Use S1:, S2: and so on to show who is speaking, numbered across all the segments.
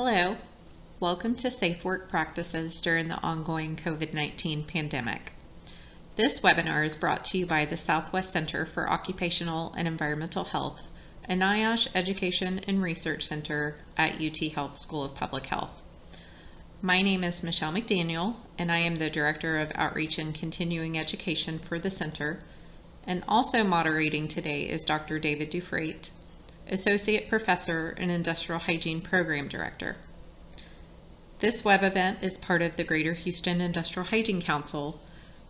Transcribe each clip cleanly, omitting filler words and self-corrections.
S1: Hello, welcome to Safe Work Practices during the ongoing COVID-19 pandemic. This webinar is brought to you by the Southwest Center for Occupational and Environmental Health, a NIOSH Education and Research Center at UT Health School of Public Health. My name is Michelle McDaniel, and I am the Director of Outreach and Continuing Education for the Center, and also moderating today is Dr. David Dufrate, Associate Professor and Industrial Hygiene Program Director. This web event is part of the Greater Houston Industrial Hygiene Council,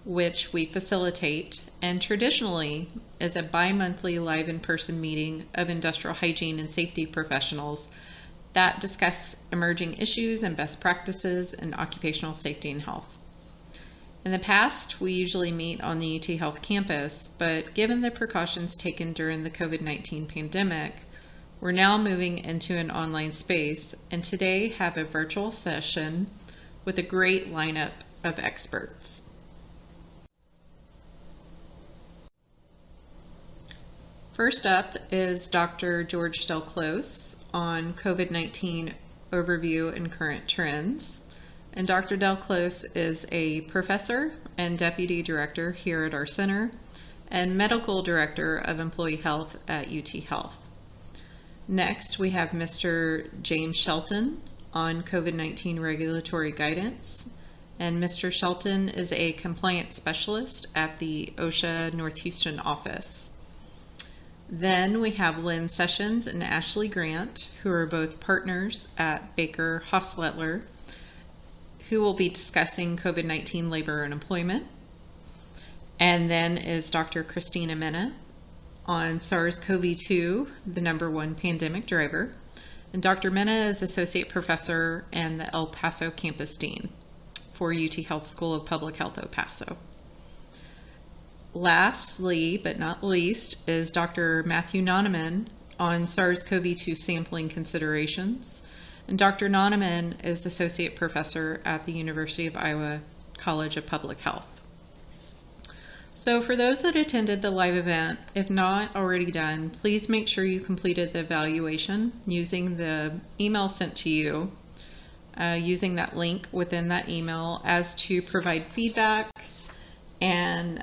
S1: which we facilitate, and traditionally is a bi-monthly live in-person meeting of industrial hygiene and safety professionals that discuss emerging issues and best practices in occupational safety and health. In the past, we usually meet on the UT Health campus, but given the precautions taken during the COVID-19 pandemic, we're now moving into an online space, and today have a virtual session with a great lineup of experts. First up is Dr. George Delclose on COVID-19 overview and current trends. And Dr. Delclose is a professor and deputy director here at our center and medical director of employee health at UT Health. Next, we have Mr. James Shelton on COVID-19 regulatory guidance. And Mr. Shelton is a compliance specialist at the OSHA North Houston office. Then we have Lynn Sessions and Ashley Grant, who are both partners at Baker Hostetler, who will be discussing COVID-19 labor and employment. And then is Dr. Christina Mena on SARS-CoV-2, the #1 pandemic driver. And Dr. Mena is Associate Professor and the El Paso Campus Dean for UT Health School of Public Health, El Paso. Lastly, but not least, is Dr. Matthew Noneman on SARS-CoV-2 sampling considerations. And Dr. Noneman is Associate Professor at the University of Iowa College of Public Health. So for those that attended the live event, if not already done, please make sure you completed the evaluation using the email sent to you, using that link within that email as to provide feedback and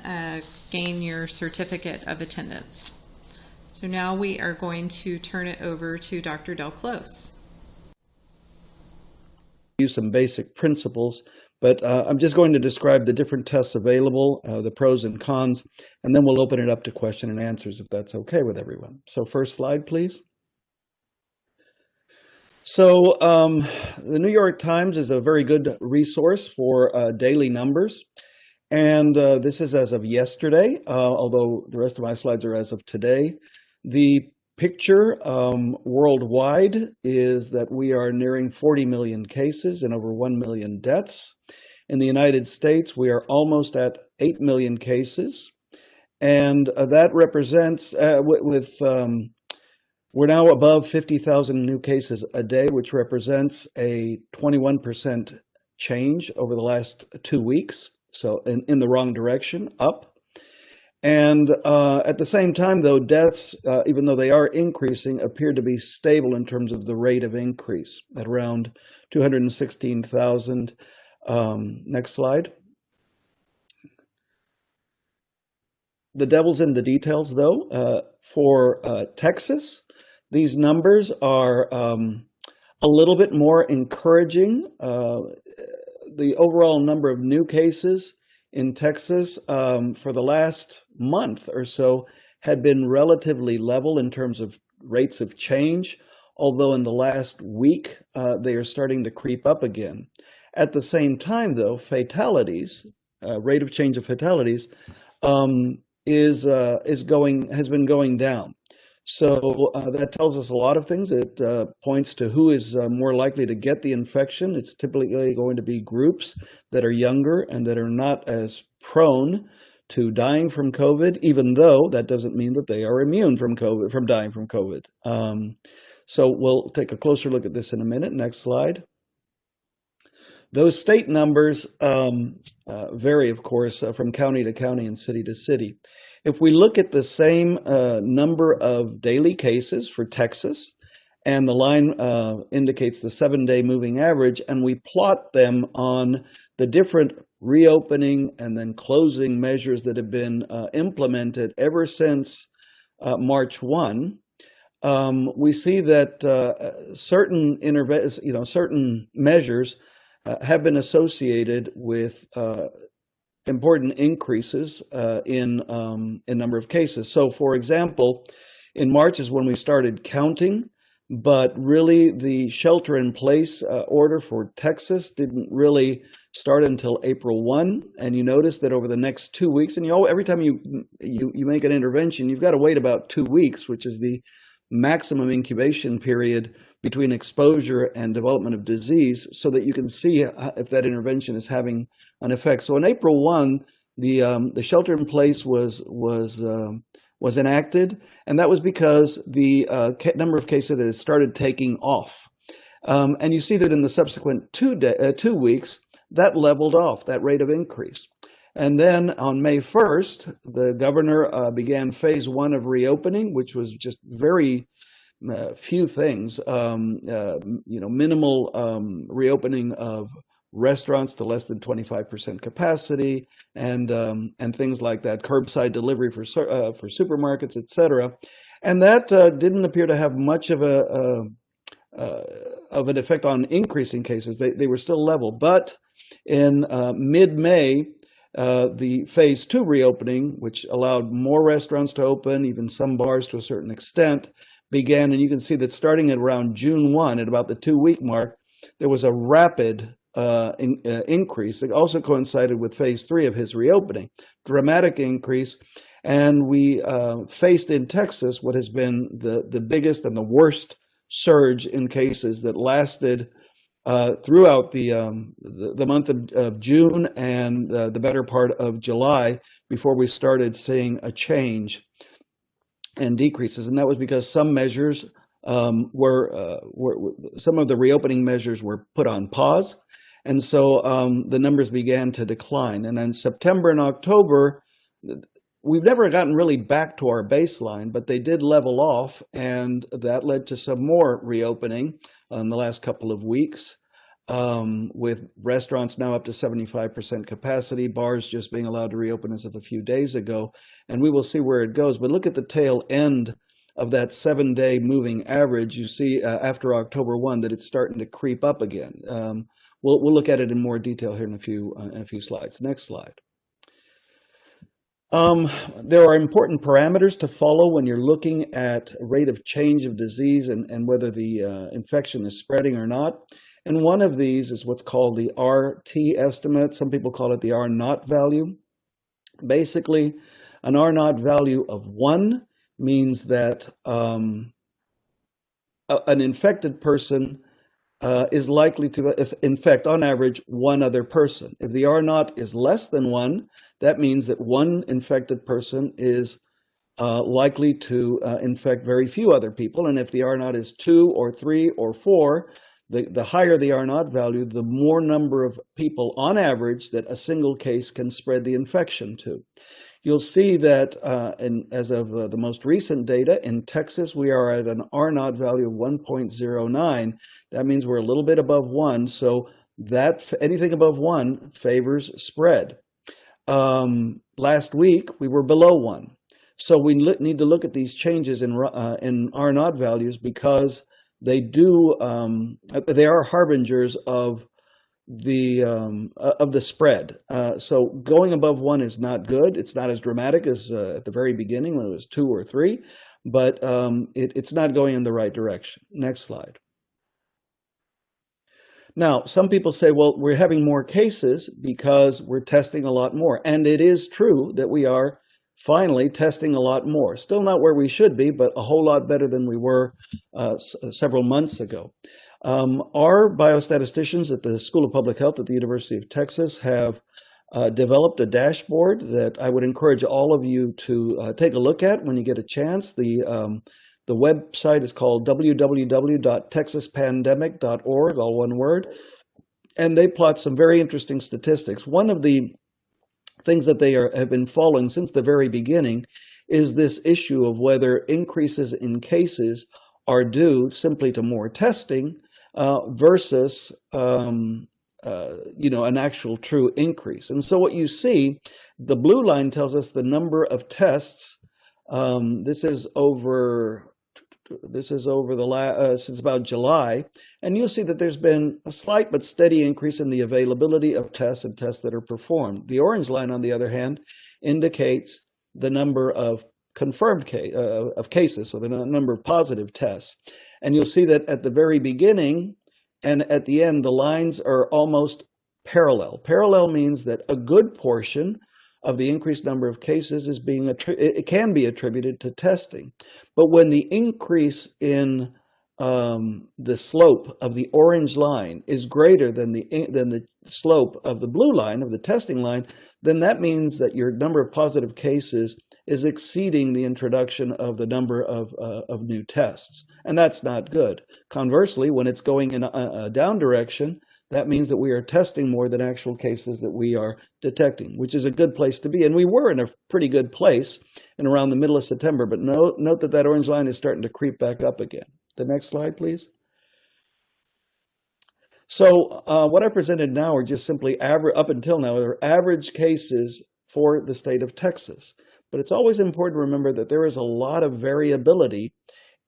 S1: gain your certificate of attendance. So now we are going to turn it over to Dr. Delclose.
S2: Use some basic principles, but I'm just going to describe the different tests available, the pros and cons, and then we'll open it up to question and answers if that's okay with everyone. So first slide, please. So the New York Times is a very good resource for daily numbers, and this is as of yesterday, although the rest of my slides are as of today. The picture worldwide is that we are nearing 40 million cases and over 1 million deaths. In the United States, we are almost at 8 million cases, and that represents, we're now above 50,000 new cases a day, which represents a 21% change over the last 2 weeks, so in the wrong direction, up. And at the same time, though, deaths, even though they are increasing, appear to be stable in terms of the rate of increase at around 216,000. Next slide. The devil's in the details, though. For Texas, these numbers are a little bit more encouraging. The overall number of new cases in Texas for the last month or so had been relatively level in terms of rates of change, although in the last week they are starting to creep up again. At the same time, though, fatalities, rate of change of fatalities, has been going down. So that tells us a lot of things. It points to who is more likely to get the infection. It's typically going to be groups that are younger and that are not as prone to dying from COVID, even though that doesn't mean that they are immune from COVID, from dying from COVID. So we'll take a closer look at this in a minute. Next slide. Those state numbers vary, of course, from county to county and city to city. If we look at the same number of daily cases for Texas and the line indicates the 7-day moving average, and we plot them on the different reopening and then closing measures that have been implemented ever since March 1. We see that certain measures have been associated with important increases in number of cases. So, for example, in March is when we started counting, but really the shelter-in-place order for Texas didn't really start until April 1. And you notice that over the next 2 weeks, and every time you make an intervention, you've got to wait about 2 weeks, which is the maximum incubation period between exposure and development of disease, so that you can see if that intervention is having an effect. So on April 1, the shelter-in-place was enacted, and that was because the number of cases had started taking off. And you see that in the subsequent 2 weeks, that leveled off, that rate of increase. And then on May 1st, the governor began phase 1 of reopening, which was just very few things, minimal reopening of restaurants to less than 25% capacity, and things like that, curbside delivery for supermarkets, etc. And that didn't appear to have much of an effect on increasing cases. They were still level, but in mid-May, the phase 2 reopening, which allowed more restaurants to open, even some bars to a certain extent, began. And you can see that starting at around June 1, at about the 2-week mark, there was a rapid increase. It also coincided with phase 3 of his reopening, dramatic increase. And we faced in Texas what has been the biggest and the worst surge in cases that lasted throughout the month of June and the better part of July before we started seeing a change and decreases. And that was because some measures some of the reopening measures were put on pause. And so the numbers began to decline. And in September and October, we've never gotten really back to our baseline, but they did level off, and that led to some more reopening in the last couple of weeks, with restaurants now up to 75% capacity, bars just being allowed to reopen as of a few days ago, and we will see where it goes. But look at the tail end of that 7-day moving average. You see after October 1 that it's starting to creep up again. We'll look at it in more detail here in a few slides. Next slide. There are important parameters to follow when you're looking at rate of change of disease and whether the infection is spreading or not. And one of these is what's called the RT estimate. Some people call it the R naught value. Basically, an R naught value of 1 means that an infected person is likely to infect, on average, one other person. If the R naught is less than 1, that means that one infected person is likely to infect very few other people. And if the R naught is 2 or 3 or 4, the higher the R naught value, the more number of people on average that a single case can spread the infection to. You'll see that as of the most recent data in Texas, we are at an R naught value of 1.09. That means we're a little bit above 1. So that anything above 1 favors spread. Last week, we were below 1. So we need to look at these changes in R naught values because they are harbingers of the spread. So going above 1 is not good. It's not as dramatic as at the very beginning when it was 2 or 3, but it's not going in the right direction. Next slide. Now, some people say, well, we're having more cases because we're testing a lot more. And it is true that we are finally testing a lot more. Still not where we should be, but a whole lot better than we were several months ago. Our biostatisticians at the School of Public Health at the University of Texas have developed a dashboard that I would encourage all of you to take a look at when you get a chance. The website is called www.texaspandemic.org, all one word, and they plot some very interesting statistics. One of the things that they have been following since the very beginning is this issue of whether increases in cases are due simply to more testing versus an actual true increase. And so what you see, the blue line tells us the number of tests. This is over since about July, and you'll see that there's been a slight but steady increase in the availability of tests and tests that are performed. The orange line, on the other hand, indicates the number of confirmed cases, so the number of positive tests. And you'll see that at the very beginning and at the end, the lines are almost parallel. Parallel means that a good portion of the increased number of cases is it can be attributed to testing. But when the increase in the slope of the orange line is greater than the slope of the blue line, of the testing line, then that means that your number of positive cases is exceeding the introduction of the number of new tests. And that's not good. Conversely, when it's going in a down direction, that means that we are testing more than actual cases that we are detecting, which is a good place to be. And we were in a pretty good place in around the middle of September, but note that that orange line is starting to creep back up again. The next slide, please. So what I presented now are just simply up until now, are average cases for the state of Texas. But it's always important to remember that there is a lot of variability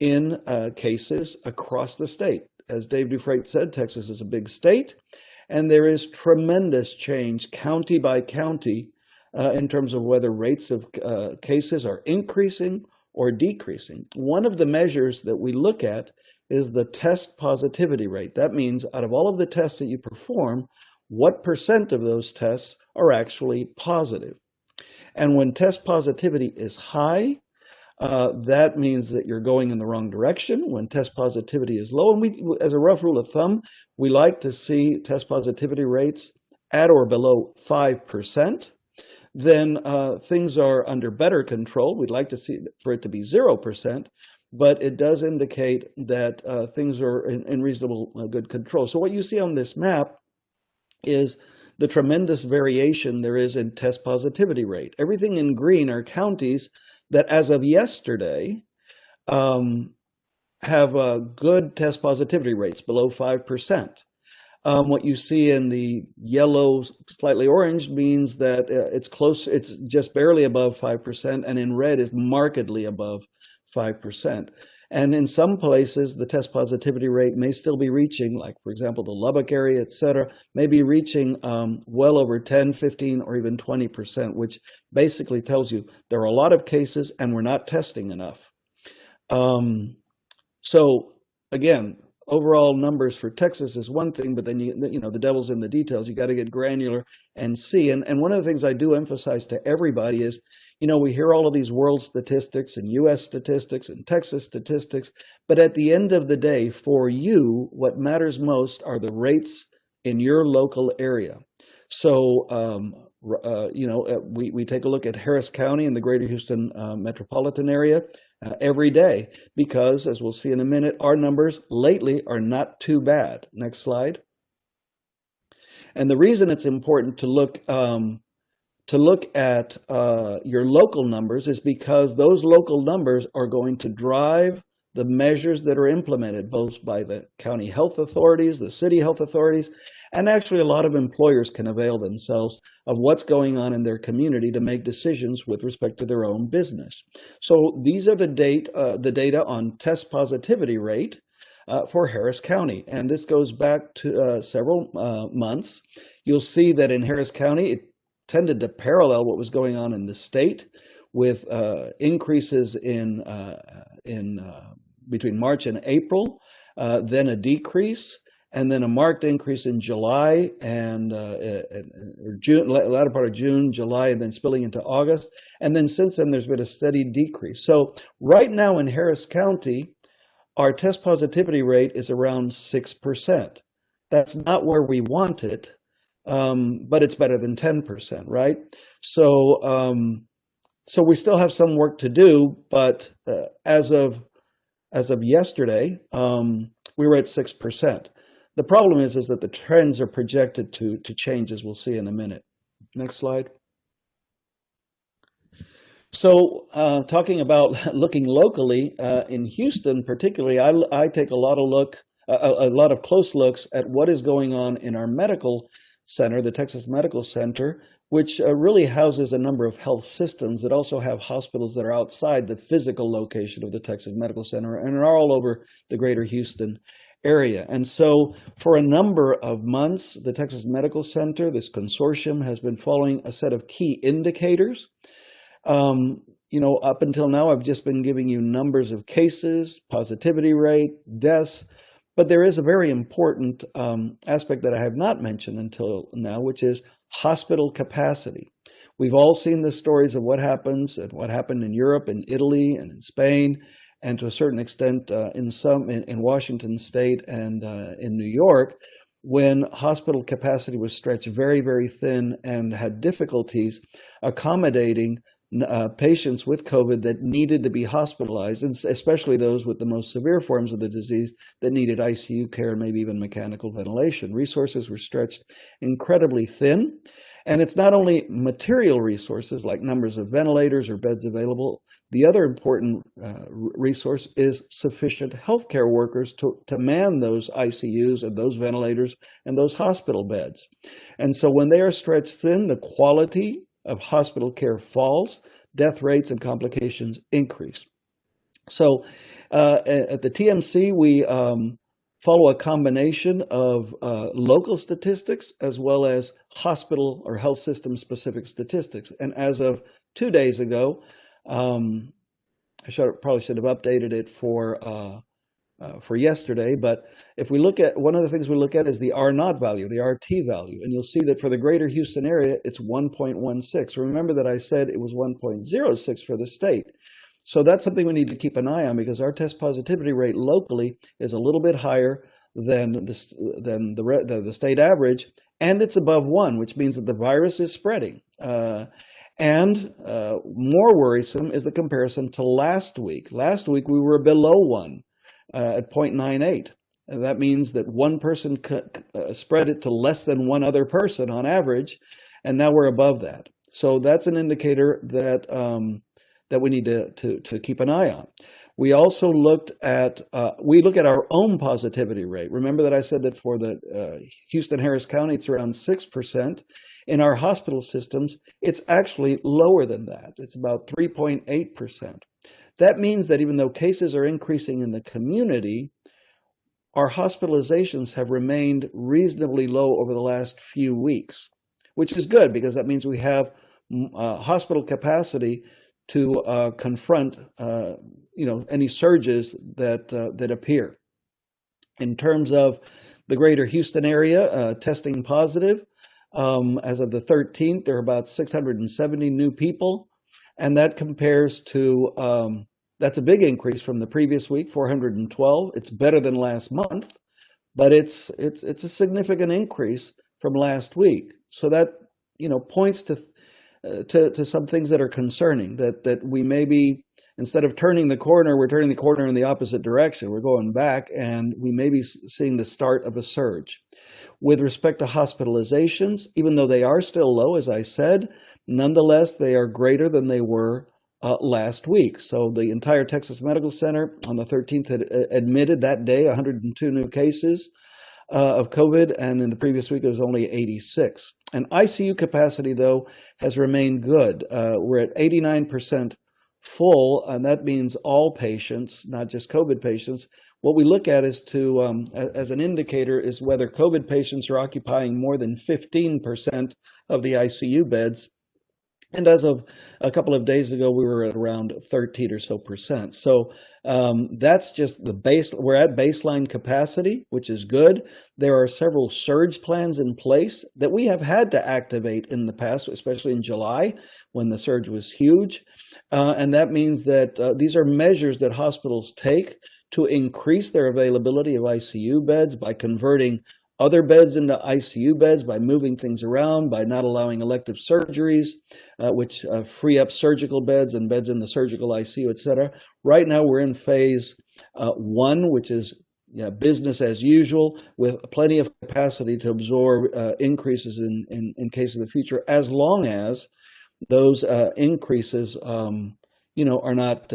S2: in cases across the state. As Dave Dufresne said, Texas is a big state, and there is tremendous change county by county in terms of whether rates of cases are increasing or decreasing. One of the measures that we look at is the test positivity rate. That means out of all of the tests that you perform, what percent of those tests are actually positive? And when test positivity is high, that means that you're going in the wrong direction. When test positivity is low, and as a rough rule of thumb, we like to see test positivity rates at or below 5%. Then things are under better control. We'd like to see for it to be 0%, but it does indicate that things are in reasonable good control. So what you see on this map is the tremendous variation there is in test positivity rate. Everything in green are counties that as of yesterday have good test positivity rates, below 5%. What you see in the yellow, slightly orange, means that it's close, it's just barely above 5%, and in red is markedly above 5%. And in some places, the test positivity rate may still be reaching, like, for example, the Lubbock area, et cetera, may be reaching well over 10, 15, or even 20%, which basically tells you there are a lot of cases and we're not testing enough. So, again, overall numbers for Texas is one thing, but then the devil's in the details. You got to get granular and see. And one of the things I do emphasize to everybody is, we hear all of these world statistics and U.S. statistics and Texas statistics, but at the end of the day, for you, what matters most are the rates in your local area. So, we take a look at Harris County and the Greater Houston metropolitan area every day because, as we'll see in a minute, our numbers lately are not too bad. Next slide. And the reason it's important to look at your local numbers is because those local numbers are going to drive the measures that are implemented both by the county health authorities, the city health authorities, and actually a lot of employers can avail themselves of what's going on in their community to make decisions with respect to their own business. So these are the data on test positivity rate for Harris County, and this goes back to several months. You'll see that in Harris County, it tended to parallel what was going on in the state, with increases in between March and April, then a decrease, and then a marked increase in July and June, latter part of June, July, and then spilling into August. And then since then, there's been a steady decrease. So right now in Harris County, our test positivity rate is around 6%. That's not where we want it, but it's better than 10%, right? So, so we still have some work to do, but as of yesterday, we were at 6%. The problem is that the trends are projected to change, as we'll see in a minute. Next slide. Talking about looking locally in Houston, particularly, I take a lot of close looks at what is going on in our medical center, the Texas Medical Center, which really houses a number of health systems that also have hospitals that are outside the physical location of the Texas Medical Center and are all over the greater Houston area. And so, for a number of months, the Texas Medical Center, this consortium, has been following a set of key indicators. Up until now, I've just been giving you numbers of cases, positivity rate, deaths, but there is a very important aspect that I have not mentioned until now, which is hospital capacity. We've all seen the stories of what happened in Europe, in Italy, and in Spain, and to a certain extent in Washington State and in New York, when hospital capacity was stretched very, very thin and had difficulties accommodating patients with COVID that needed to be hospitalized, and especially those with the most severe forms of the disease that needed ICU care and maybe even mechanical ventilation. Resources were stretched incredibly thin. And it's not only material resources like numbers of ventilators or beds available. The other important resource is sufficient healthcare workers to man those ICUs and those ventilators and those hospital beds. And so when they are stretched thin, the quality of hospital care falls, death rates and complications increase. So at the TMC, we follow a combination of local statistics as well as hospital or health system specific statistics. And as of 2 days ago, probably should have updated it for yesterday, but if we look at, one of the things we look at is the R naught value, the RT value, and you'll see that for the greater Houston area, it's 1.16. Remember that I said it was 1.06 for the state. So that's something we need to keep an eye on, because our test positivity rate locally is a little bit higher than the state average, and it's above 1, which means that the virus is spreading. And more worrisome is the comparison to last week. Last week we were below 1 at 0.98. And that means that one person spread it to less than one other person on average, and now we're above that. So that's an indicator that that we need to keep an eye on. We also look at our own positivity rate. Remember that I said that for the Houston-Harris County, it's around 6%. In our hospital systems, it's actually lower than that. It's about 3.8%. That means that even though cases are increasing in the community, our hospitalizations have remained reasonably low over the last few weeks, which is good, because that means we have hospital capacity to confront any surges that appear. In terms of the greater Houston area testing positive, as of the 13th, there are about 670 new people, and that compares to that's a big increase from the previous week, 412. It's better than last month, but it's a significant increase from last week. So that points to some things that are concerning, that we may be, instead of turning the corner, we're turning the corner in the opposite direction. We're going back, and we may be seeing the start of a surge. With respect to hospitalizations, even though they are still low, as I said, nonetheless, they are greater than they were last week. So the entire Texas Medical Center on the 13th had admitted that day 102 new cases of COVID, and in the previous week it was only 86. And ICU capacity, though, has remained good. We're at 89% full, and that means all patients, not just COVID patients. What we look at is as an indicator is whether COVID patients are occupying more than 15% of the ICU beds. And as of a couple of days ago, we were at around 13 or so percent. So that's just the base. We're at baseline capacity, which is good. There are several surge plans in place that we have had to activate in the past, especially in July when the surge was huge. And that means that these are measures that hospitals take to increase their availability of ICU beds by converting other beds into ICU beds, by moving things around, by not allowing elective surgeries, which free up surgical beds and beds in the surgical ICU, et cetera. Right now, we're in phase 1, which is business as usual, with plenty of capacity to absorb increases in case of the future, as long as those increases, are not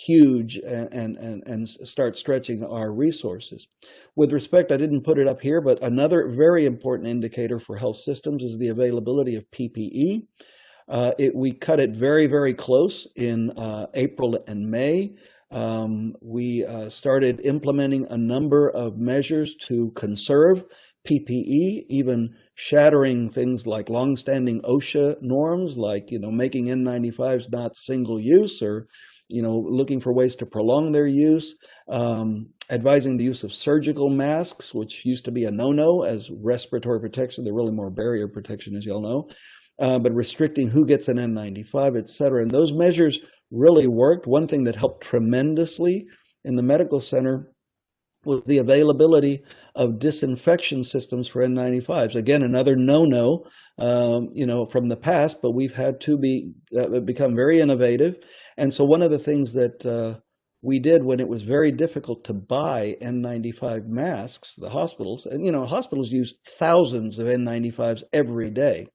S2: huge and start stretching our resources. With respect, I didn't put it up here, but another very important indicator for health systems is the availability of PPE. We cut it very, very close in April and May. We started implementing a number of measures to conserve PPE, even shattering things like longstanding OSHA norms, like making N95s not single use, or looking for ways to prolong their use, advising the use of surgical masks, which used to be a no-no as respiratory protection. They're really more barrier protection, as you all know. But restricting who gets an N95, et cetera. And those measures really worked. One thing that helped tremendously in the medical center was the availability of disinfection systems for N95s. Again, another no-no, from the past, but we've had to become very innovative. And so one of the things that we did when it was very difficult to buy N95 masks, the hospitals, and hospitals use thousands of N95s every day.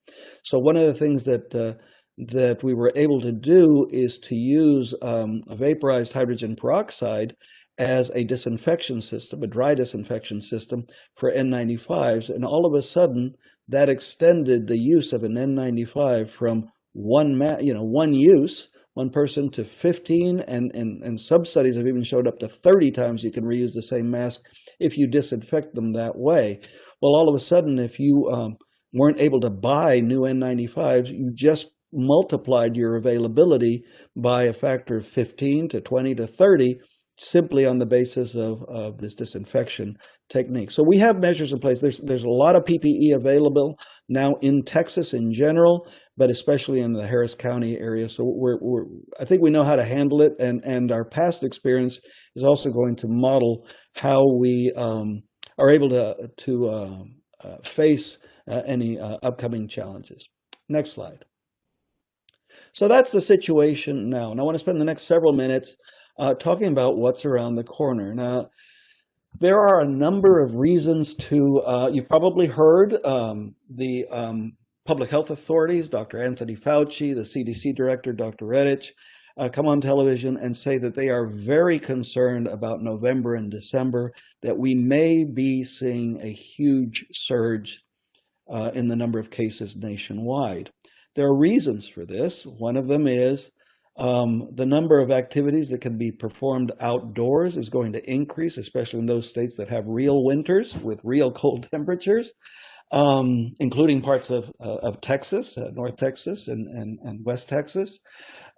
S2: So one of the things that we were able to do is to use a vaporized hydrogen peroxide as a disinfection system, a dry disinfection system for N95s. And all of a sudden, that extended the use of an N95 from one use, one person, to 15, and sub-studies have even showed up to 30 times you can reuse the same mask if you disinfect them that way. Well, all of a sudden, if you weren't able to buy new N95s, you just multiplied your availability by a factor of 15 to 20 to 30, simply on the basis of this disinfection technique. So we have measures in place. There's a lot of PPE available now in Texas in general, but especially in the Harris County area. So I think we know how to handle it, and our past experience is also going to model how we are able to face any upcoming challenges. Next slide. So that's the situation now, and I want to spend the next several minutes talking about what's around the corner. Now, there are a number of reasons to, you probably heard the public health authorities, Dr. Anthony Fauci, the CDC director, Dr. Redich, come on television and say that they are very concerned about November and December, that we may be seeing a huge surge in the number of cases nationwide. There are reasons for this. One of them is the number of activities that can be performed outdoors is going to increase, especially in those states that have real winters with real cold temperatures, including parts of Texas, North Texas and West Texas.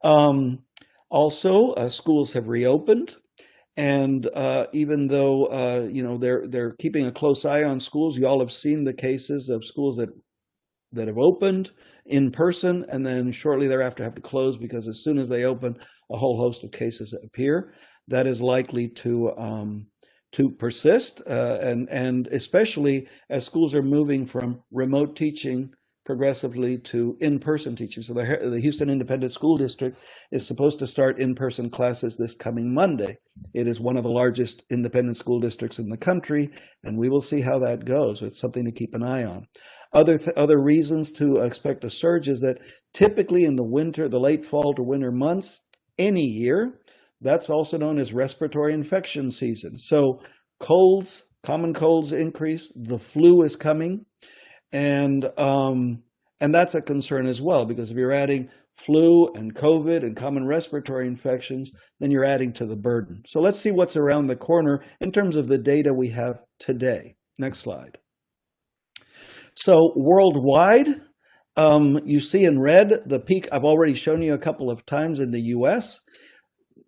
S2: Also, schools have reopened, and even though they're keeping a close eye on schools, you all have seen the cases of schools that have opened in person and then shortly thereafter have to close because as soon as they open, a whole host of cases appear. That is likely to persist, and especially as schools are moving from remote teaching progressively to in-person teaching. So the Houston Independent School District is supposed to start in-person classes this coming Monday. It is one of the largest independent school districts in the country, and we will see how that goes. It's something to keep an eye on. Other reasons to expect a surge is that typically in the winter, the late fall to winter months, any year, that's also known as respiratory infection season. So colds, common colds increase, the flu is coming, and that's a concern as well, because if you're adding flu and COVID and common respiratory infections, then you're adding to the burden. So let's see what's around the corner in terms of the data we have today. Next slide. So worldwide, you see in red the peak I've already shown you a couple of times in the US.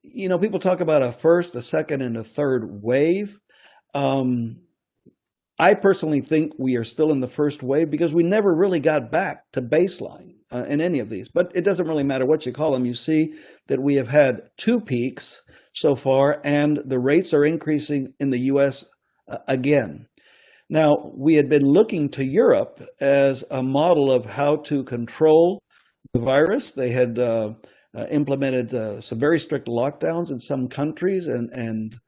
S2: People talk about a first, a second, and a third wave. I personally think we are still in the first wave because we never really got back to baseline in any of these. But it doesn't really matter what you call them. You see that we have had two peaks so far, and the rates are increasing in the US again. Now, we had been looking to Europe as a model of how to control the virus. They had implemented some very strict lockdowns in some countries and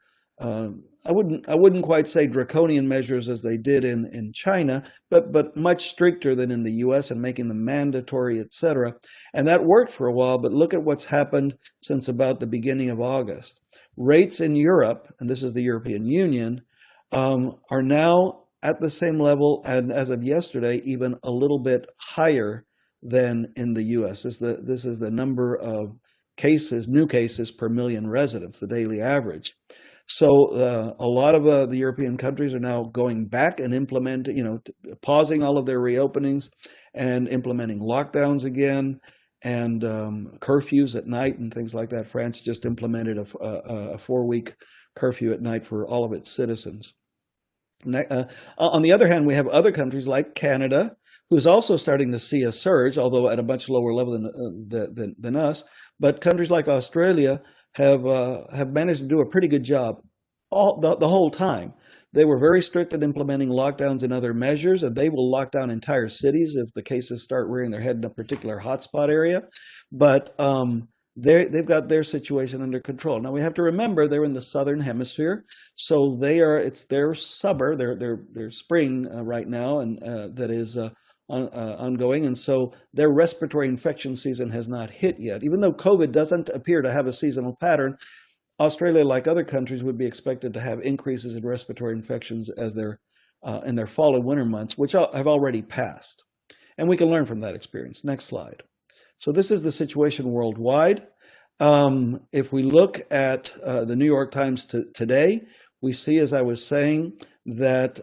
S2: I wouldn't quite say draconian measures as they did in China, but much stricter than in the U.S. and making them mandatory, etc. And that worked for a while, but look at what's happened since about the beginning of August. Rates in Europe, and this is the European Union, are now at the same level, and as of yesterday, even a little bit higher than in the U.S. This is the number of cases, new cases per million residents, the daily average. So a lot of the European countries are now going back and implementing, pausing all of their reopenings and implementing lockdowns again and curfews at night and things like that. France just implemented a 4-week curfew at night for all of its citizens. On the other hand, we have other countries like Canada, who's also starting to see a surge, although at a much lower level than us. But countries like Australia have managed to do a pretty good job the whole time. They were very strict at implementing lockdowns and other measures, and they will lock down entire cities if the cases start rearing their head in a particular hotspot area. But they've got their situation under control. Now we have to remember they're in the southern hemisphere, so it's their summer, their spring right now, and that is ongoing, and so their respiratory infection season has not hit yet. Even though COVID doesn't appear to have a seasonal pattern, Australia, like other countries, would be expected to have increases in respiratory infections as in their fall and winter months, which have already passed. And we can learn from that experience. Next slide. So this is the situation worldwide. If we look at the New York Times today, we see, as I was saying, that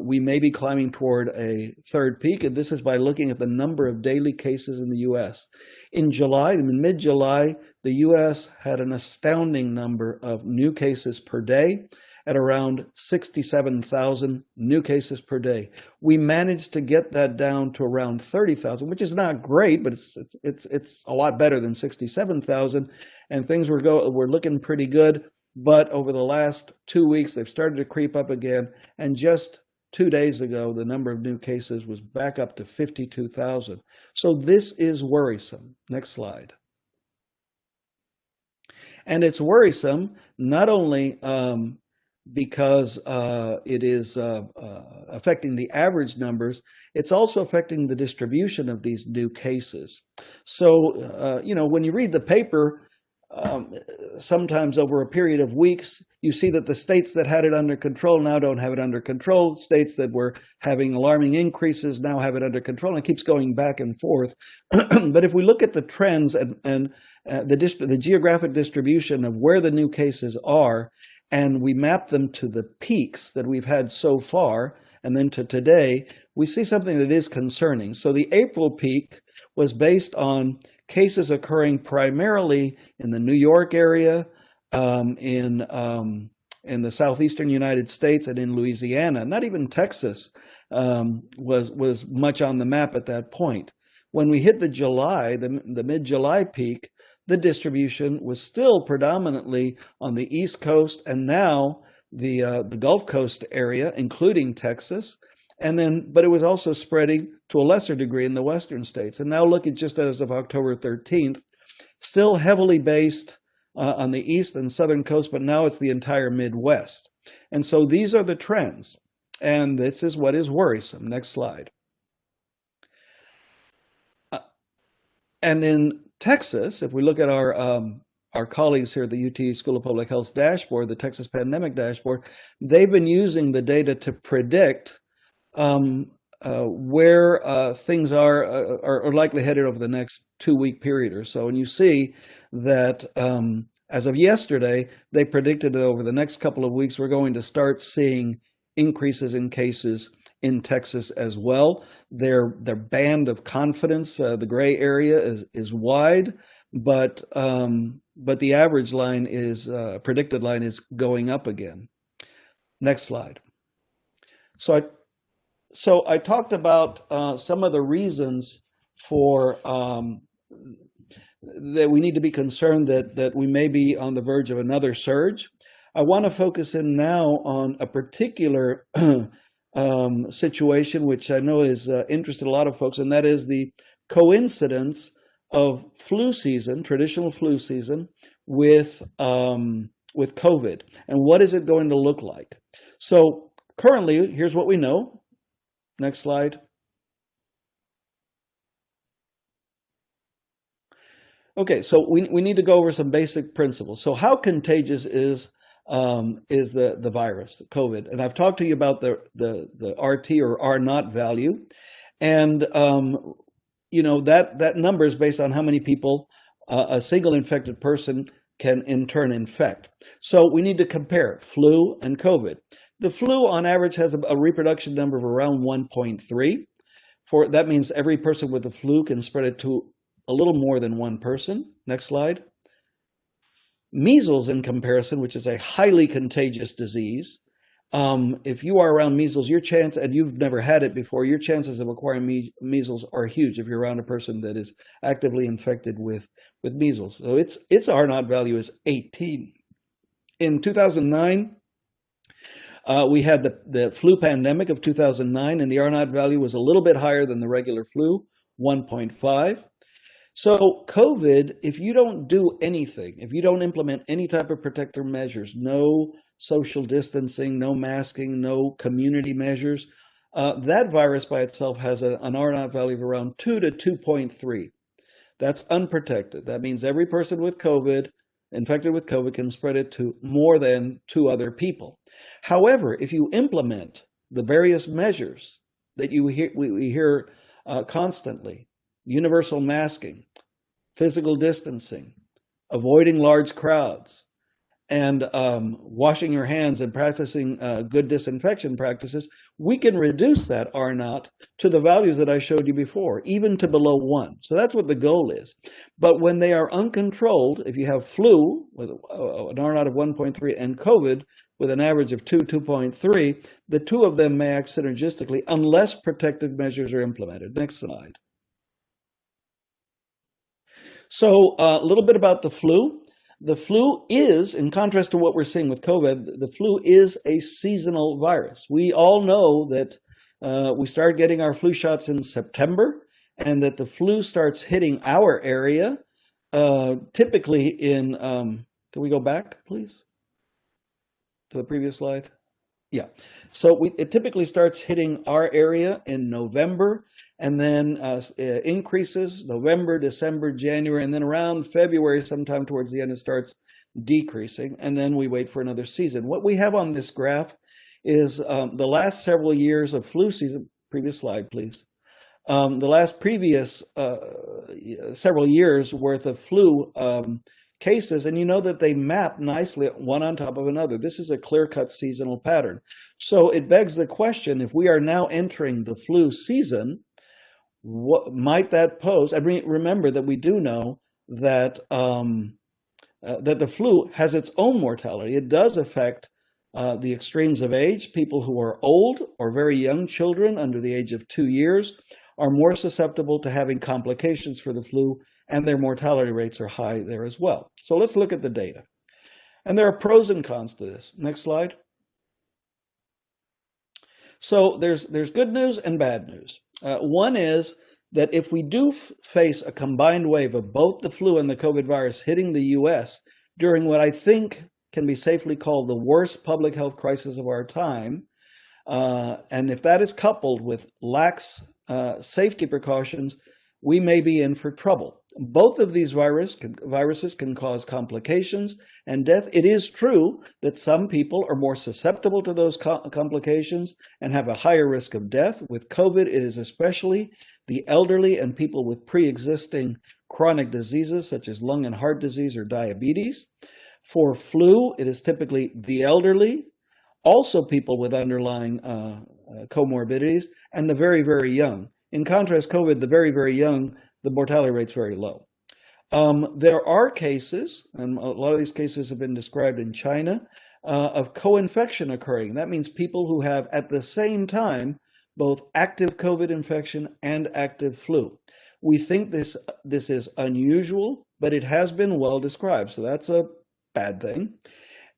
S2: we may be climbing toward a third peak, and this is by looking at the number of daily cases in the U.S. In mid-July, the U.S. had an astounding number of new cases per day at around 67,000 new cases per day. We managed to get that down to around 30,000, which is not great, but it's a lot better than 67,000, and things were looking pretty good. But over the last 2 weeks, they've started to creep up again. And just 2 days ago, the number of new cases was back up to 52,000. So this is worrisome. Next slide. And it's worrisome not only because it is affecting the average numbers, it's also affecting the distribution of these new cases. So, when you read the paper, sometimes over a period of weeks, you see that the states that had it under control now don't have it under control. States that were having alarming increases now have it under control, and it keeps going back and forth. But if we look at the trends and the geographic distribution of where the new cases are, and we map them to the peaks that we've had so far, and then to today, we see something that is concerning. So the April peak was based on cases occurring primarily in the New York area, in the southeastern United States, and in Louisiana. Not even Texas was much on the map at that point. When we hit the mid-July peak, the distribution was still predominantly on the East Coast, and now the Gulf Coast area, including Texas. But it was also spreading to a lesser degree in the western states. And now look at just as of October 13th, still heavily based on the east and southern coast, but now it's the entire Midwest. And so these are the trends. And this is what is worrisome. Next slide. And in Texas, if we look at our colleagues here at the UT School of Public Health's dashboard, the Texas Pandemic Dashboard, they've been using the data to predict where things are likely headed over the next 2-week period or so. And you see that as of yesterday, they predicted that over the next couple of weeks, we're going to start seeing increases in cases in Texas as well. Their band of confidence, the gray area is wide, but the average line predicted line is going up again. Next slide. So I talked about some of the reasons for that we need to be concerned that we may be on the verge of another surge. I want to focus in now on a particular situation, which I know is interested a lot of folks, and that is the coincidence of flu season, traditional flu season, with with COVID, and what is it going to look like? So currently, here's what we know. Next slide. Okay, so we need to go over some basic principles. So how contagious is the virus, the COVID? And I've talked to you about the RT or R naught value, and that number is based on how many people a single infected person can in turn infect. So we need to compare flu and COVID. The flu on average has a reproduction number of around 1.3. That means every person with the flu can spread it to a little more than one person. Next slide. Measles, in comparison, which is a highly contagious disease, if you are around measles, your chance, and you've never had it before, your chances of acquiring measles are huge if you're around a person that is actively infected with measles. So its R naught value is 18. In 2009, we had the flu pandemic of 2009, and the R naught value was a little bit higher than the regular flu, 1.5. So COVID, if you don't do anything, if you don't implement any type of protective measures, no social distancing, no masking, no community measures, that virus by itself has an R naught value of around 2 to 2.3. That's unprotected. That means every person with COVID, infected with COVID, can spread it to more than 2 other people. However, if you implement the various measures that we hear constantly, universal masking, physical distancing, avoiding large crowds, and washing your hands and practicing good disinfection practices, we can reduce that R naught to the values that I showed you before, even to below 1. So that's what the goal is. But when they are uncontrolled, if you have flu with an R naught of 1.3 and COVID with an average of 2.3, the two of them may act synergistically unless protective measures are implemented. Next slide. So a little bit about the flu. The flu is, in contrast to what we're seeing with COVID, the flu is a seasonal virus. We all know that we start getting our flu shots in September, and that the flu starts hitting our area typically in, can we go back, please, to the previous slide? Yeah. So it typically starts hitting our area in November, and then increases November, December, January, and then around February, sometime towards the end, it starts decreasing, and then we wait for another season. What we have on this graph is the last several years of flu season. Previous slide, please. The last previous several years worth of flu cases, and you know that they map nicely one on top of another. This is a clear-cut seasonal pattern. So it begs the question, if we are now entering the flu season, what might that pose? I mean, remember that we do know that that the flu has its own mortality. It does affect the extremes of age. People who are old or very young children under the age of 2 years are more susceptible to having complications for the flu, and their mortality rates are high there as well. So let's look at the data. And there are pros and cons to this. Next slide. So there's good news and bad news. One is that if we do face a combined wave of both the flu and the COVID virus hitting the U.S. during what I think can be safely called the worst public health crisis of our time, and if that is coupled with lax safety precautions, we may be in for trouble. Both of these viruses can cause complications and death. It is true that some people are more susceptible to those complications and have a higher risk of death. With COVID, it is especially the elderly and people with pre-existing chronic diseases such as lung and heart disease or diabetes. For flu, it is typically the elderly, also people with underlying comorbidities, and the very, very young. In contrast, COVID, the very, very young, the mortality rate's very low. There are cases, and a lot of these cases have been described in China, of co-infection occurring. That means people who have at the same time both active COVID infection and active flu. We think this is unusual, but it has been well described, so that's a bad thing.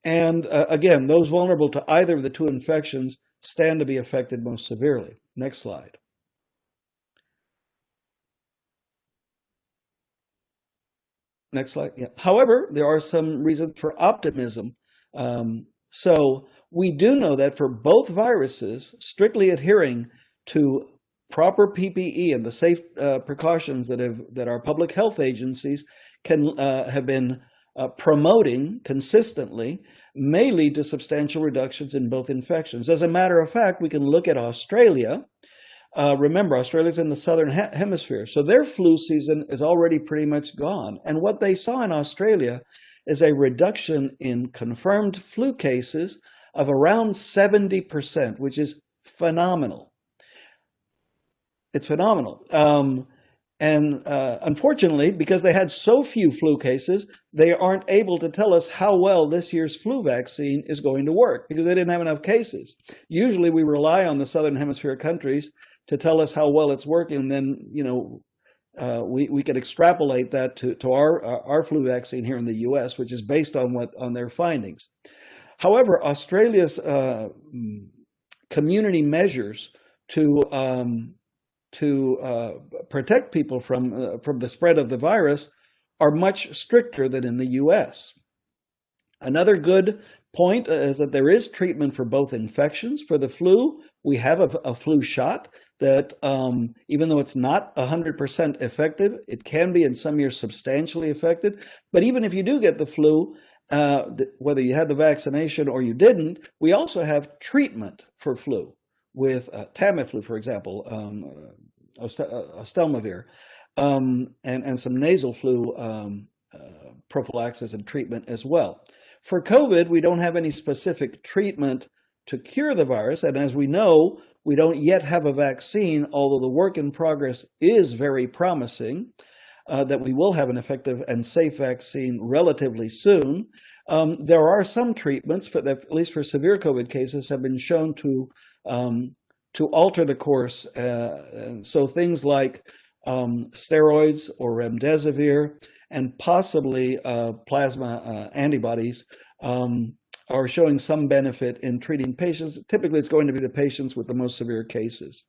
S2: And again, those vulnerable to either of the two infections stand to be affected most severely. Next slide. Next slide. Yeah. However, there are some reasons for optimism So we do know that for both viruses, strictly adhering to proper PPE and the safe precautions that our public health agencies can have been promoting consistently may lead to substantial reductions in both infections. As a matter of fact, we can look at Australia. Remember, Australia's in the southern hemisphere, so their flu season is already pretty much gone. And what they saw in Australia is a reduction in confirmed flu cases of around 70%, which is phenomenal. It's phenomenal. Unfortunately, because they had so few flu cases, they aren't able to tell us how well this year's flu vaccine is going to work because they didn't have enough cases. Usually we rely on the Southern Hemisphere countries to tell us how well it's working. Then, we could extrapolate that to our flu vaccine here in the U.S., which is based on their findings. However, Australia's community measures to protect people from the spread of the virus are much stricter than in the U.S. Another good point is that there is treatment for both infections. For the flu, we have a flu shot that, even though it's not 100% effective, it can be in some years substantially effective. But even if you do get the flu, whether you had the vaccination or you didn't, we also have treatment for flu with Tamiflu, for example, Ostelmavir, and some nasal flu prophylaxis and treatment as well. For COVID, we don't have any specific treatment to cure the virus, and as we know, we don't yet have a vaccine, although the work in progress is very promising, that we will have an effective and safe vaccine relatively soon. There are some treatments, at least for severe COVID cases, have been shown to alter the course. So things like steroids or remdesivir and possibly plasma antibodies are showing some benefit in treating patients. Typically, it's going to be the patients with the most severe cases.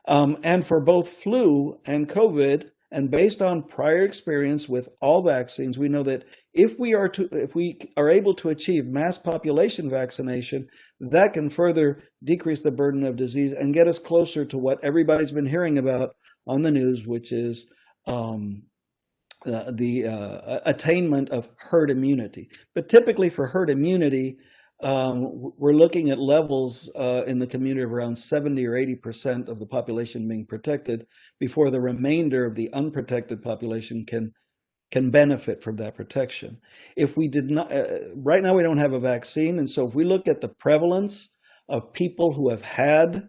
S2: And for both flu and COVID, and based on prior experience with all vaccines, we know that if we are able to achieve mass population vaccination, that can further decrease the burden of disease and get us closer to what everybody's been hearing about on the news, which is the attainment of herd immunity. But typically for herd immunity, we're looking at levels in the community of around 70 or 80% of the population being protected before the remainder of the unprotected population can benefit from that protection. If we did not, right now we don't have a vaccine, and so if we look at the prevalence of people who have had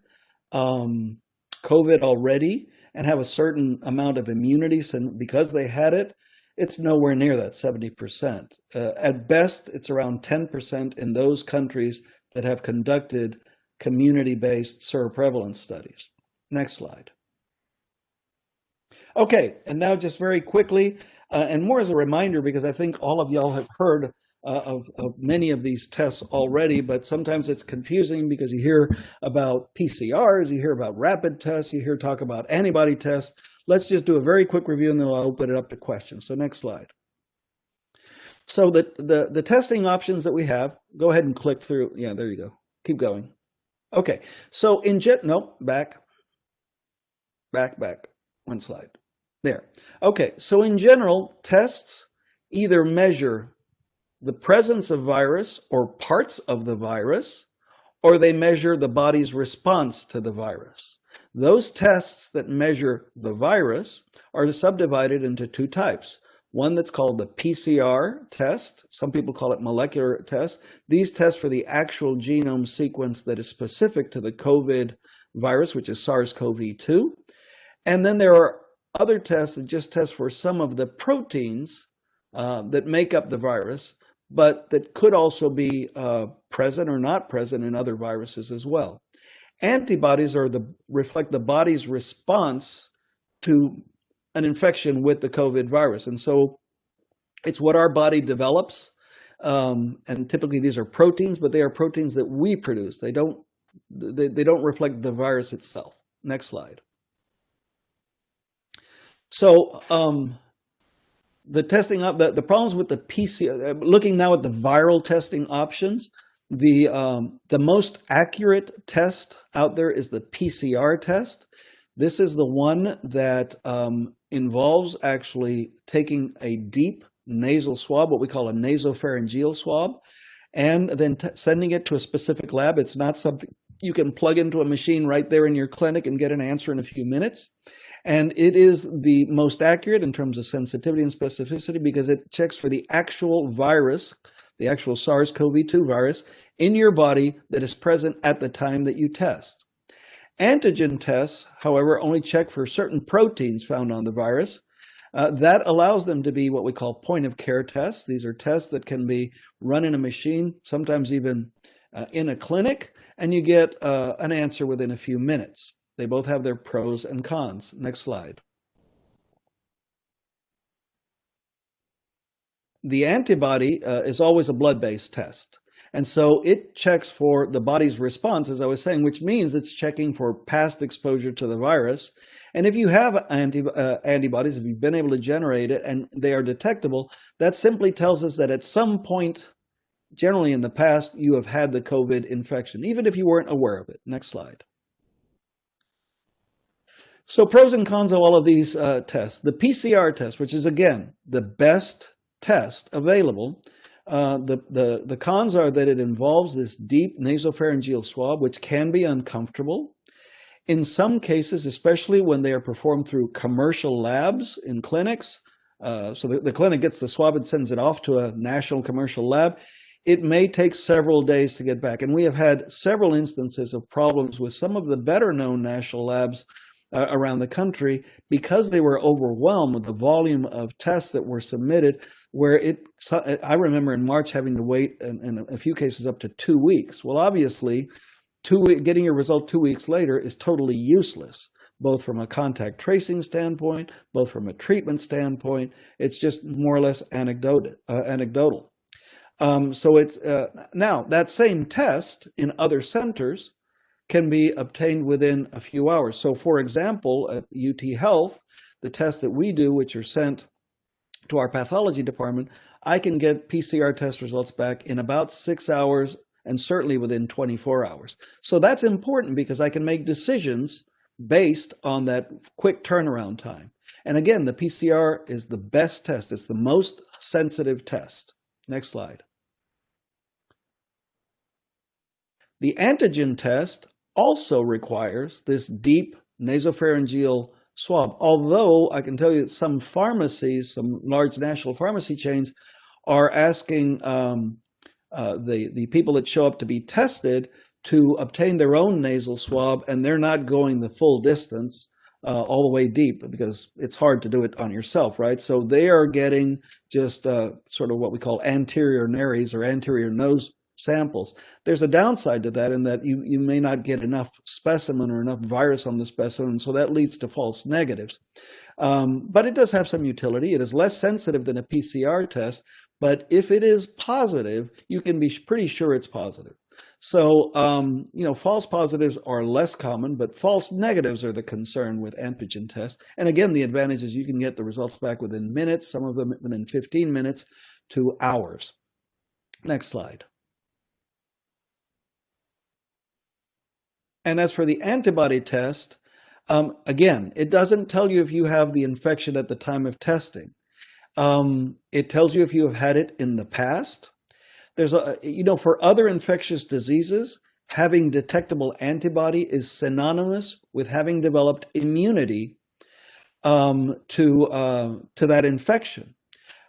S2: COVID already and have a certain amount of immunity because they had it, it's nowhere near that 70%. At best, it's around 10% in those countries that have conducted community-based seroprevalence studies. Next slide. Okay, and now just very quickly, and more as a reminder, because I think all of y'all have heard of many of these tests already, but sometimes it's confusing because you hear about PCRs, you hear about rapid tests, you hear talk about antibody tests. Let's just do a very quick review and then I'll open it up to questions. So next slide. So the testing options that we have, go ahead and click through. Yeah, there you go. Keep going. Okay, so back. One slide. There. Okay, so in general, tests either measure the presence of virus or parts of the virus, or they measure the body's response to the virus. Those tests that measure the virus are subdivided into two types. One that's called the PCR test. Some people call it molecular test. These test for the actual genome sequence that is specific to the COVID virus, which is SARS-CoV-2. And then there are other tests that just test for some of the proteins that make up the virus, but that could also be present or not present in other viruses as well. Antibodies reflect the body's response to an infection with the COVID virus. And so it's what our body develops. And typically these are proteins, but they are proteins that we produce. They don't reflect the virus itself. Next slide. So The testing up the problems with the PCR. Looking now at the viral testing options, the most accurate test out there is the PCR test. This is the one that involves actually taking a deep nasal swab, what we call a nasopharyngeal swab, and then sending it to a specific lab. It's not something you can plug into a machine right there in your clinic and get an answer in a few minutes. And it is the most accurate in terms of sensitivity and specificity because it checks for the actual virus, the actual SARS-CoV-2 virus in your body that is present at the time that you test. Antigen tests, however, only check for certain proteins found on the virus. That allows them to be what we call point-of-care tests. These are tests that can be run in a machine, sometimes even in a clinic, and you get an answer within a few minutes. They both have their pros and cons. Next slide. The antibody is always a blood-based test. And so it checks for the body's response, as I was saying, which means it's checking for past exposure to the virus. And if you have antibodies, if you've been able to generate it and they are detectable, that simply tells us that at some point, generally in the past, you have had the COVID infection, even if you weren't aware of it. Next slide. So pros and cons of all of these tests. The PCR test, which is, again, the best test available, the cons are that it involves this deep nasopharyngeal swab, which can be uncomfortable. In some cases, especially when they are performed through commercial labs in clinics, so the clinic gets the swab and sends it off to a national commercial lab, it may take several days to get back. And we have had several instances of problems with some of the better known national labs around the country because they were overwhelmed with the volume of tests that were submitted, where I remember in March having to wait in a few cases up to 2 weeks. Well, obviously, getting your result 2 weeks later is totally useless, both from a contact tracing standpoint, both from a treatment standpoint. It's just more or less anecdotal. So it's now that same test in other centers can be obtained within a few hours. So for example, at UT Health, the tests that we do, which are sent to our pathology department, I can get PCR test results back in about 6 hours and certainly within 24 hours. So that's important because I can make decisions based on that quick turnaround time. And again, the PCR is the best test. It's the most sensitive test. Next slide. The antigen test also requires this deep nasopharyngeal swab, although I can tell you that some pharmacies, some large national pharmacy chains, are asking the people that show up to be tested to obtain their own nasal swab, and they're not going the full distance all the way deep because it's hard to do it on yourself, right? So they are getting just sort of what we call anterior nares or anterior nose samples. There's a downside to that in that you may not get enough specimen or enough virus on the specimen, so that leads to false negatives. But it does have some utility. It is less sensitive than a PCR test, but if it is positive, you can be pretty sure it's positive. So, false positives are less common, but false negatives are the concern with antigen tests. And again, the advantage is you can get the results back within minutes, some of them within 15 minutes to hours. Next slide. And as for the antibody test, again, it doesn't tell you if you have the infection at the time of testing. It tells you if you have had it in the past. There's for other infectious diseases, having detectable antibody is synonymous with having developed immunity to that infection.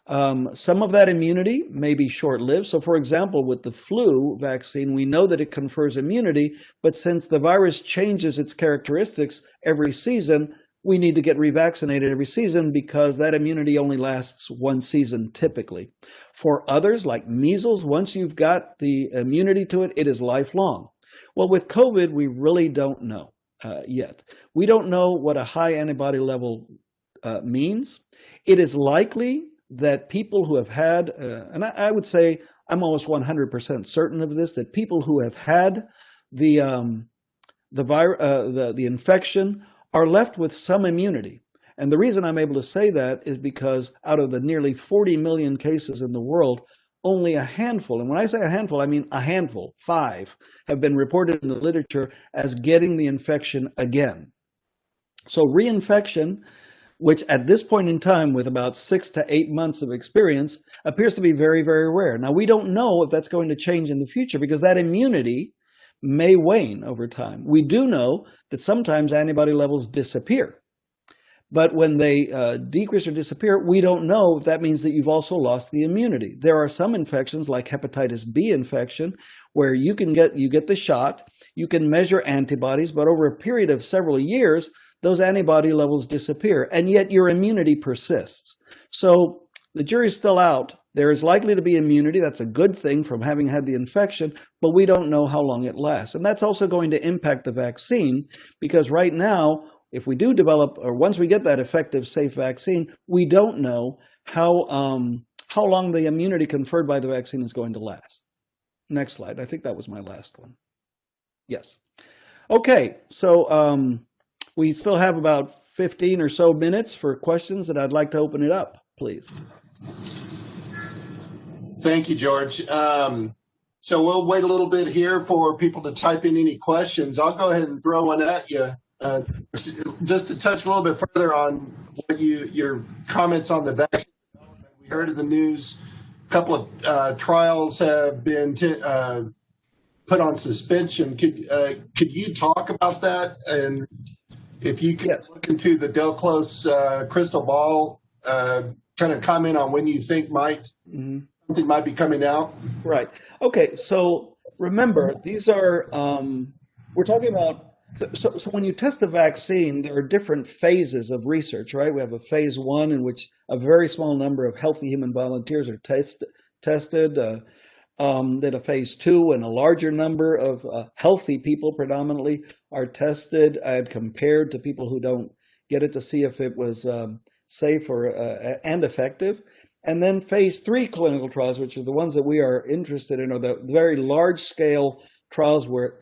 S2: Some of that immunity may be short-lived. So, for example, with the flu vaccine, we know that it confers immunity, but since the virus changes its characteristics every season, we need to get revaccinated every season because that immunity only lasts one season typically. For others, like measles, once you've got the immunity to it, it is lifelong. Well, with COVID, we really don't know yet. We don't know what a high antibody level means. It is likely that people who have had, and I would say I'm almost 100% certain of this, that people who have had the infection are left with some immunity. And the reason I'm able to say that is because out of the nearly 40 million cases in the world, only a handful, and when I say a handful, I mean a handful, 5, have been reported in the literature as getting the infection again. So reinfection, which at this point in time, with about 6 to 8 months of experience, appears to be very, very rare. Now, we don't know if that's going to change in the future because that immunity may wane over time. We do know that sometimes antibody levels disappear. But when they decrease or disappear, we don't know if that means that you've also lost the immunity. There are some infections like hepatitis B infection where you get the shot, you can measure antibodies, but over a period of several years, those antibody levels disappear, and yet your immunity persists. So the jury's still out. There is likely to be immunity. That's a good thing from having had the infection, but we don't know how long it lasts. And that's also going to impact the vaccine because right now, if we do develop, or once we get that effective, safe vaccine, we don't know how long the immunity conferred by the vaccine is going to last. Next slide. I think that was my last one. Yes. Okay, so we still have about 15 or so minutes for questions, and I'd like to open it up, please.
S3: Thank you, George. So we'll wait a little bit here for people to type in any questions. I'll go ahead and throw one at you. Just to touch a little bit further on what your comments on the vaccine development. We heard in the news a couple of trials have been put on suspension. Could you talk about that? And if you could look into the delclose crystal ball, kind of comment on when you think something might be coming out.
S2: Right. Okay. So remember, these are we're talking about. So when you test a vaccine, there are different phases of research, right? We have a phase 1 in which a very small number of healthy human volunteers are tested. Then a phase 2 and a larger number of healthy people predominantly are tested and compared to people who don't get it to see if it was safe and effective. And then phase 3 clinical trials, which are the ones that we are interested in, are the very large scale trials where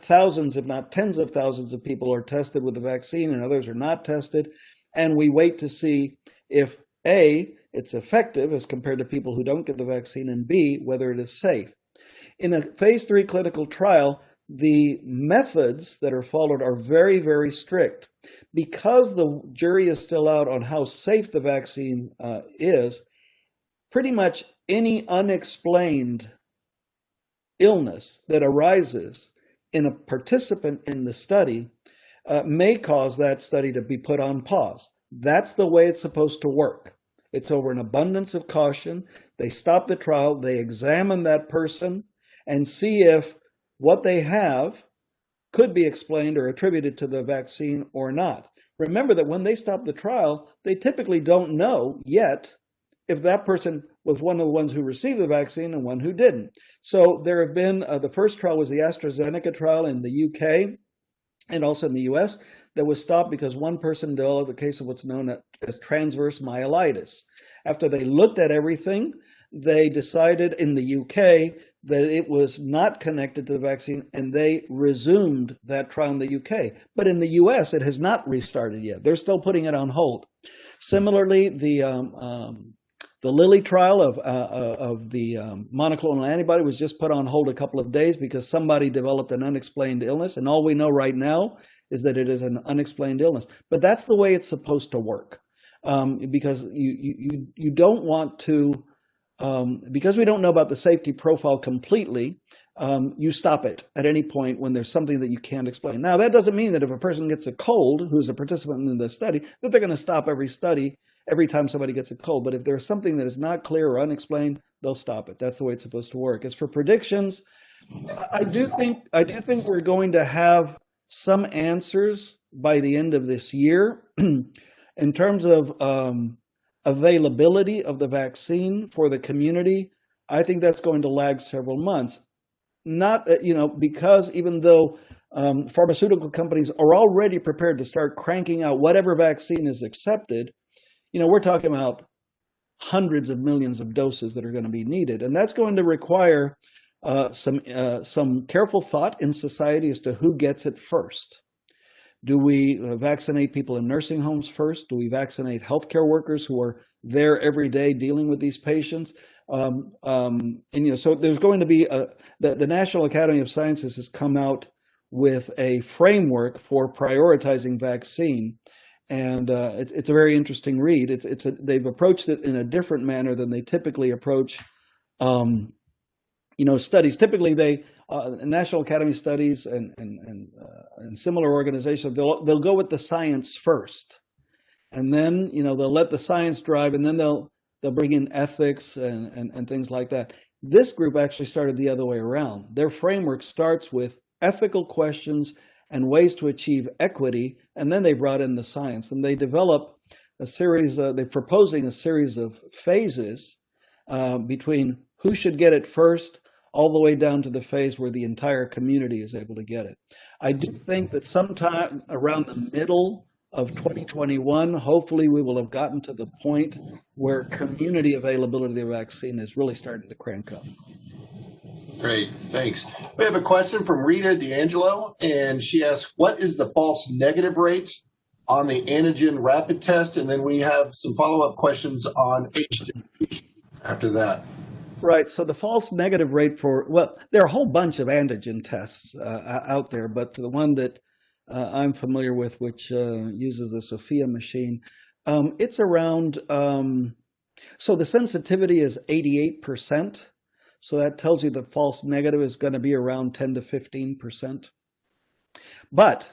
S2: thousands, if not tens of thousands of people are tested with the vaccine and others are not tested. And we wait to see if A, it's effective as compared to people who don't get the vaccine, and B, whether it is safe. In a phase 3 clinical trial, the methods that are followed are very, very strict. Because the jury is still out on how safe the vaccine is, pretty much any unexplained illness that arises in a participant in the study may cause that study to be put on pause. That's the way it's supposed to work. It's over an abundance of caution. They stop the trial, they examine that person and see if what they have could be explained or attributed to the vaccine or not. Remember that when they stop the trial, they typically don't know yet if that person was one of the ones who received the vaccine and one who didn't. So there have been, the first trial was the AstraZeneca trial in the UK and also in the US that was stopped because one person developed a case of what's known as transverse myelitis. After they looked at everything, they decided in the UK that it was not connected to the vaccine, and they resumed that trial in the UK. But in the US, it has not restarted yet. They're still putting it on hold. Similarly, the Lilly trial of the monoclonal antibody was just put on hold a couple of days because somebody developed an unexplained illness, and all we know right now is that it is an unexplained illness. But that's the way it's supposed to work, because you don't want to, because we don't know about the safety profile completely, you stop it at any point when there's something that you can't explain. Now, that doesn't mean that if a person gets a cold, who's a participant in the study, that they're going to stop every study every time somebody gets a cold. But if there's something that is not clear or unexplained, they'll stop it. That's the way it's supposed to work. As for predictions, I do think we're going to have some answers by the end of this year in terms of availability of the vaccine for the community. I think that's going to lag several months. Not, because even though pharmaceutical companies are already prepared to start cranking out whatever vaccine is accepted, we're talking about hundreds of millions of doses that are going to be needed. And that's going to require some careful thought in society as to who gets it first. Do we vaccinate people in nursing homes first? Do we vaccinate healthcare workers who are there every day dealing with these patients? So there's going to be the National Academy of Sciences has come out with a framework for prioritizing vaccine, and it's a very interesting read. They've approached it in a different manner than they typically approach studies. Typically, National Academy studies and similar organizations, they'll go with the science first, and then they'll let the science drive, and then they'll bring in ethics and things like that. This group actually started the other way around. Their framework starts with ethical questions and ways to achieve equity, and then they brought in the science, and they develop a series. They're proposing a series of phases between who should get it first, all the way down to the phase where the entire community is able to get it. I do think that sometime around the middle of 2021, hopefully we will have gotten to the point where community availability of the vaccine is really starting to crank up.
S3: Great, thanks. We have a question from Rita D'Angelo, and she asks, what is the false negative rate on the antigen rapid test? And then we have some follow-up questions on age distribution after that.
S2: Right. So the false negative rate there are a whole bunch of antigen tests out there, but for the one that I'm familiar with, which uses the Sophia machine, it's around, so the sensitivity is 88%. So that tells you the false negative is going to be around 10 to 15%. But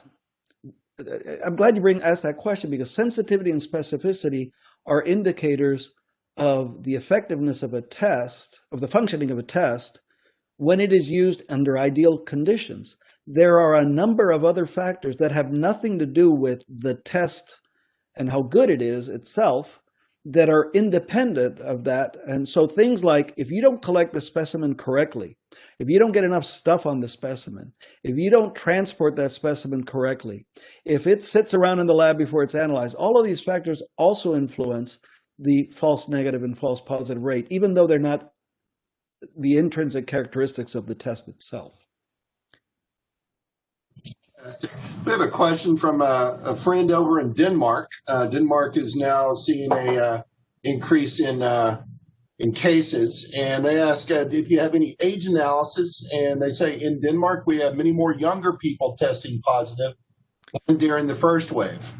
S2: I'm glad you asked that question, because sensitivity and specificity are indicators of the effectiveness of a test, of the functioning of a test, when it is used under ideal conditions. There are a number of other factors that have nothing to do with the test and how good it is itself that are independent of that. And so things like, if you don't collect the specimen correctly, if you don't get enough stuff on the specimen, if you don't transport that specimen correctly, if it sits around in the lab before it's analyzed, all of these factors also influence the false negative and false positive rate, even though they're not the intrinsic characteristics of the test itself.
S3: We have a question from a friend over in Denmark. Denmark is now seeing a increase in cases, and they ask if you have any age analysis, and they say in Denmark we have many more younger people testing positive than during the first wave.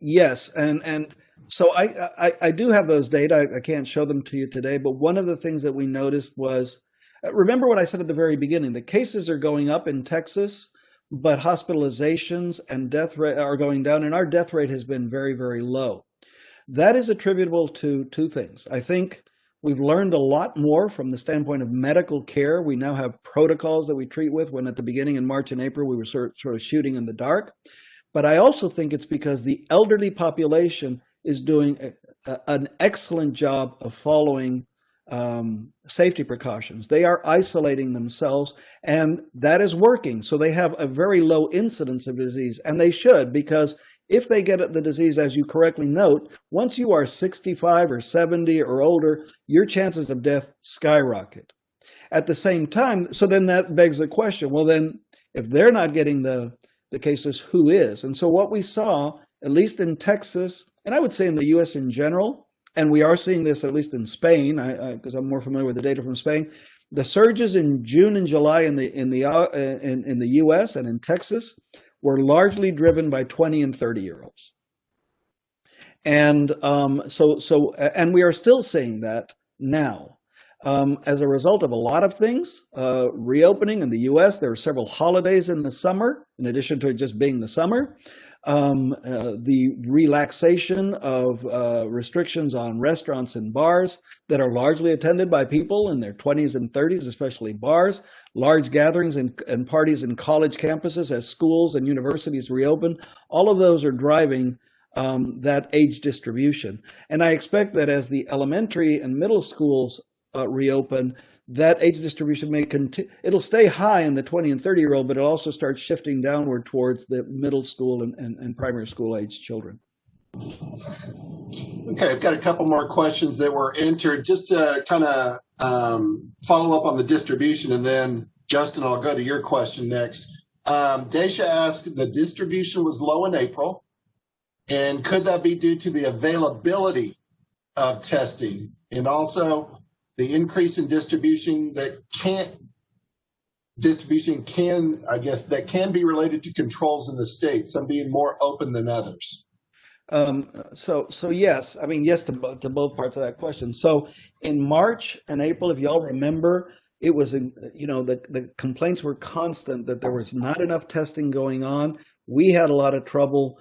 S2: Yes, and so I do have those data. I can't show them to you today, but one of the things that we noticed was, remember what I said at the very beginning, the cases are going up in Texas, but hospitalizations and death rate are going down, and our death rate has been very, very low. That is attributable to two things. I think we've learned a lot more from the standpoint of medical care. We now have protocols that we treat with, when at the beginning in March and April we were sort of shooting in the dark. But I also think it's because the elderly population is doing an excellent job of following safety precautions. They are isolating themselves, and that is working. So they have a very low incidence of disease, and they should, because if they get the disease, as you correctly note, once you are 65 or 70 or older, your chances of death skyrocket. At the same time, so then that begs the question, well then, if they're not getting the cases, who is? And so what we saw, at least in Texas, and I would say in the U.S. in general, and we are seeing this at least in Spain, because I'm more familiar with the data from Spain, the surges in June and July in the U.S. and in Texas were largely driven by 20 and 30-year-olds. And and we are still seeing that now. As a result of a lot of things, reopening in the U.S., there were several holidays in the summer, in addition to it just being the summer. The relaxation of restrictions on restaurants and bars that are largely attended by people in their 20s and 30s, especially bars, large gatherings and parties in college campuses as schools and universities reopen. All of those are driving that age distribution. And I expect that as the elementary and middle schools reopen, that age distribution may continue. It'll stay high in the 20 and 30-year-old, but it'll also start shifting downward towards the middle school and primary school age children.
S3: Okay, I've got a couple more questions that were entered. Just to kind of follow up on the distribution, and then Justin, I'll go to your question next. Daisha asked, the distribution was low in April, and could that be due to the availability of testing and also the increase in distribution that can be related to controls in the state, some being more open than others?
S2: So yes, I mean, yes to both parts of that question. So in March and April, if y'all remember, it was, the complaints were constant that there was not enough testing going on. We had a lot of trouble.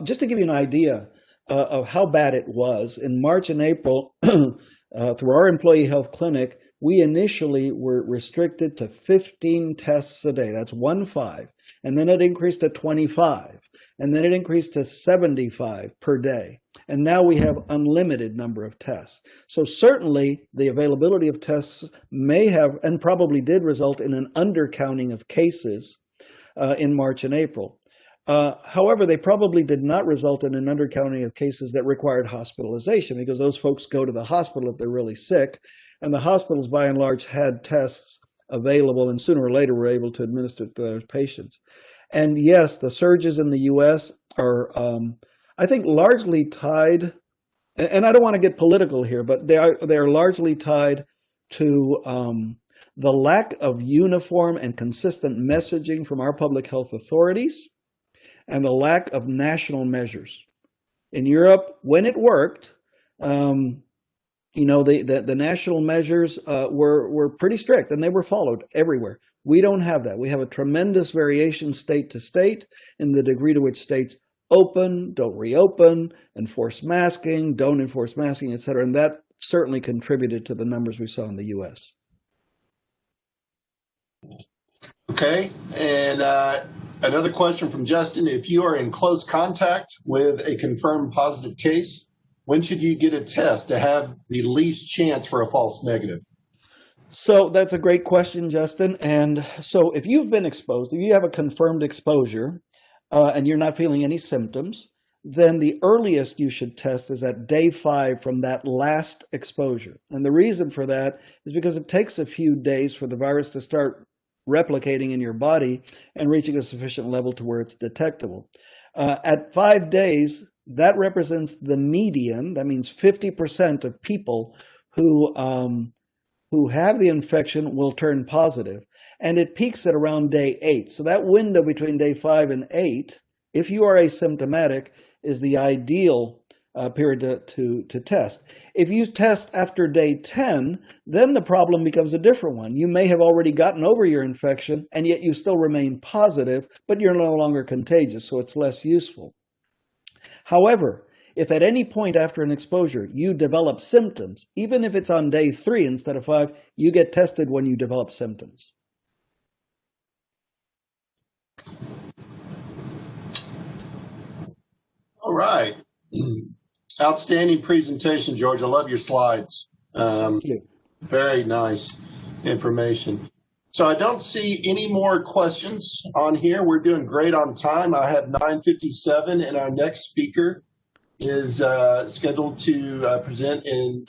S2: Just to give you an idea of how bad it was, in March and April, through our employee health clinic, we initially were restricted to 15 tests a day. That's 15. And then it increased to 25. And then it increased to 75 per day. And now we have unlimited number of tests. So certainly the availability of tests may have, and probably did, result in an undercounting of cases in March and April. However, they probably did not result in an undercounting of cases that required hospitalization, because those folks go to the hospital if they're really sick, and the hospitals by and large had tests available and sooner or later were able to administer to their patients. And yes, the surges in the U.S. are, I think, largely tied, and I don't want to get political here, but they are largely tied to the lack of uniform and consistent messaging from our public health authorities and the lack of national measures. In Europe, when it worked, the national measures were pretty strict and they were followed everywhere. We don't have that. We have a tremendous variation state to state in the degree to which states open, don't reopen, enforce masking, don't enforce masking, et cetera. And that certainly contributed to the numbers we saw in the U.S.
S3: Okay. And another question from Justin. If you are in close contact with a confirmed positive case, when should you get a test to have the least chance for a false negative?
S2: So that's a great question, Justin. And so if you've been exposed, if you have a confirmed exposure and you're not feeling any symptoms, then the earliest you should test is at day 5 from that last exposure. And the reason for that is because it takes a few days for the virus to start replicating in your body and reaching a sufficient level to where it's detectable. At 5 days, that represents the median. That means 50% of people who have the infection will turn positive. And it peaks at around day 8. So that window between day 5 and 8, if you are asymptomatic, is the ideal period to test. If you test after day 10, then the problem becomes a different one. You may have already gotten over your infection, and yet you still remain positive, but you're no longer contagious, so it's less useful. However, if at any point after an exposure you develop symptoms, even if it's on day 3 instead of 5, you get tested when you develop symptoms.
S3: All right. Outstanding presentation, George. I love your slides.
S2: Thank you.
S3: Very nice information. So I don't see any more questions on here. We're doing great on time. I have 9:57, and our next speaker is scheduled to present in